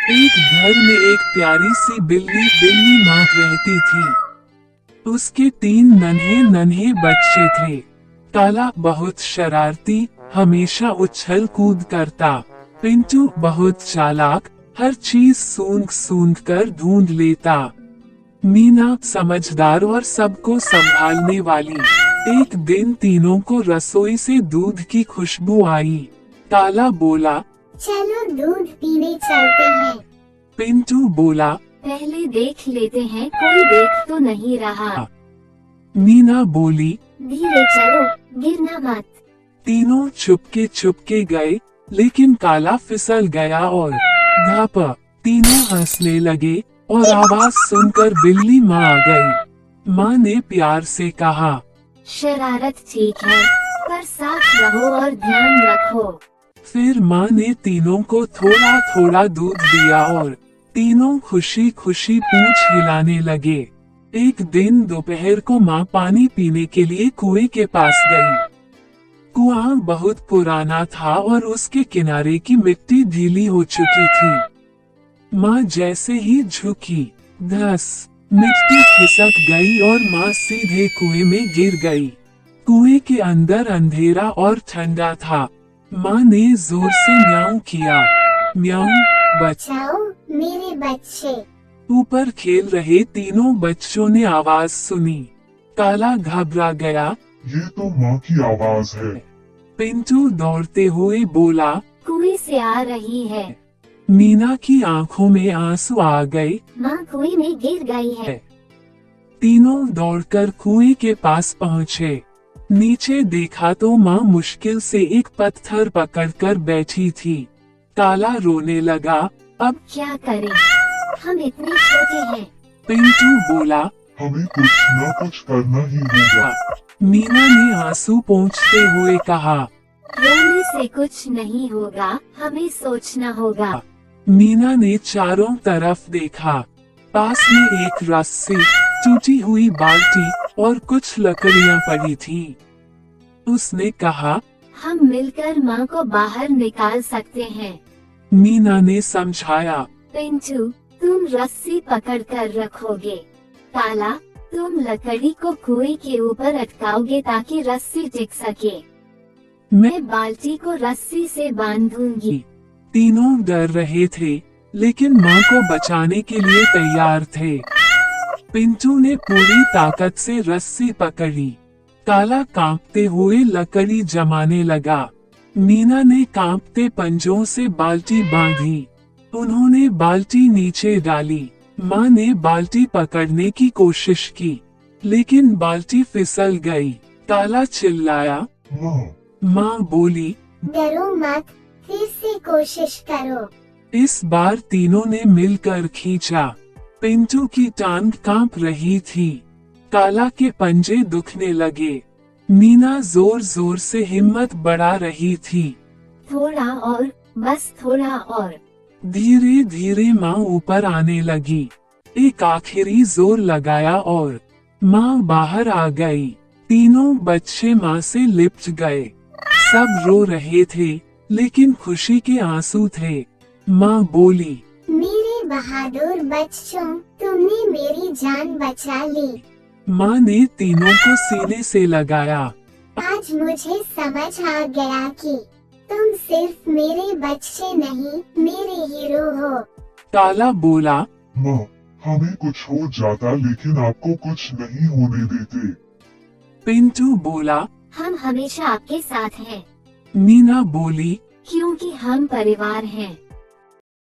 एक घर में एक प्यारी सी बिल्ली माँ रहती थी। उसके 3 नन्हे नन्हे बच्चे थे। काला बहुत शरारती, हमेशा उछल कूद करता। पिंटू बहुत चालाक, हर चीज सूंघ सूंघ कर ढूंढ लेता। मीना समझदार और सबको संभालने वाली। एक दिन तीनों को रसोई से दूध की खुशबू आई। काला बोला, चलो दूध पीने चलते हैं। पिंटू बोला, पहले देख लेते हैं कोई देख तो नहीं रहा। मीना बोली, धीरे चलो, गिरना मत। तीनों चुपके गए, लेकिन काला फिसल गया और घाप। तीनों हंसने लगे और आवाज सुनकर बिल्ली माँ आ गई। माँ ने प्यार से कहा, शरारत ठीक है, पर साथ रहो और ध्यान रखो। फिर माँ ने तीनों को थोड़ा थोड़ा दूध दिया और तीनों खुशी खुशी पूंछ हिलाने लगे। एक दिन दोपहर को माँ पानी पीने के लिए कुएं के पास गई। कुआं बहुत पुराना था और उसके किनारे की मिट्टी ढीली हो चुकी थी। माँ जैसे ही झुकी, धस, मिट्टी खिसक गई और माँ सीधे कुएं में गिर गई। कुएं के अंदर अंधेरा और ठंडा था। माँ ने जोर से म्याऊं किया, म्याऊं। बचाओ मेरे बच्चे। ऊपर खेल रहे तीनों बच्चों ने आवाज सुनी। काला घबरा गया, ये तो माँ की आवाज है। पिंटू दौड़ते हुए बोला, कुएं से आ रही है। मीना की आंखों में आंसू आ गए। माँ कुएं में गिर गई है। तीनों दौड़कर कुएं के पास पहुँचे। नीचे देखा तो माँ मुश्किल से एक पत्थर पकड़कर बैठी थी। काला रोने लगा, अब क्या करें, हम इतने छोटे हैं। पिंटू बोला, हमें कुछ न कुछ करना ही होगा। मीना ने आंसू पोंछते हुए कहा, रोने से कुछ नहीं होगा, हमें सोचना होगा। मीना ने चारों तरफ देखा। पास में एक रस्सी, टूटी हुई बाल्टी और कुछ लकड़ियां पड़ी थी। उसने कहा, हम मिलकर माँ को बाहर निकाल सकते हैं। मीना ने समझाया, पिंटू, तुम रस्सी पकड़ कर रखोगे। काला, तुम लकड़ी को कुएं के ऊपर अटकाओगे ताकि रस्सी टिक सके। मैं बाल्टी को रस्सी से बांधूंगी। तीनों डर रहे थे, लेकिन माँ को बचाने के लिए तैयार थे। पिंटू ने पूरी ताकत से रस्सी पकड़ी। काला कांपते हुए लकड़ी जमाने लगा। मीना ने कांपते पंजों से बाल्टी बांधी। उन्होंने बाल्टी नीचे डाली। माँ ने बाल्टी पकड़ने की कोशिश की, लेकिन बाल्टी फिसल गई। काला चिल्लाया, माँ। माँ बोली, डरो मत, फिर से कोशिश करो। इस बार तीनों ने मिलकर खींचा। पिंटू की टांग कांप रही थी। काला के पंजे दुखने लगे। मीना जोर जोर से हिम्मत बढ़ा रही थी। थोड़ा और, बस थोड़ा और। धीरे धीरे माँ ऊपर आने लगी। एक आखिरी जोर लगाया और माँ बाहर आ गई। तीनों बच्चे माँ से लिपट गए। सब रो रहे थे, लेकिन खुशी के आंसू थे। माँ बोली, मेरे बहादुर बच्चों, तुमने मेरी जान बचा ली। माँ ने तीनों को सीने से लगाया। आज मुझे समझ आ गया कि तुम सिर्फ मेरे बच्चे नहीं, मेरे हीरो हो। काला बोला, माँ, हमें कुछ हो जाता लेकिन आपको कुछ नहीं होने देते। पिंटू बोला, हम हमेशा आपके साथ हैं। मीना बोली, क्योंकि हम परिवार हैं।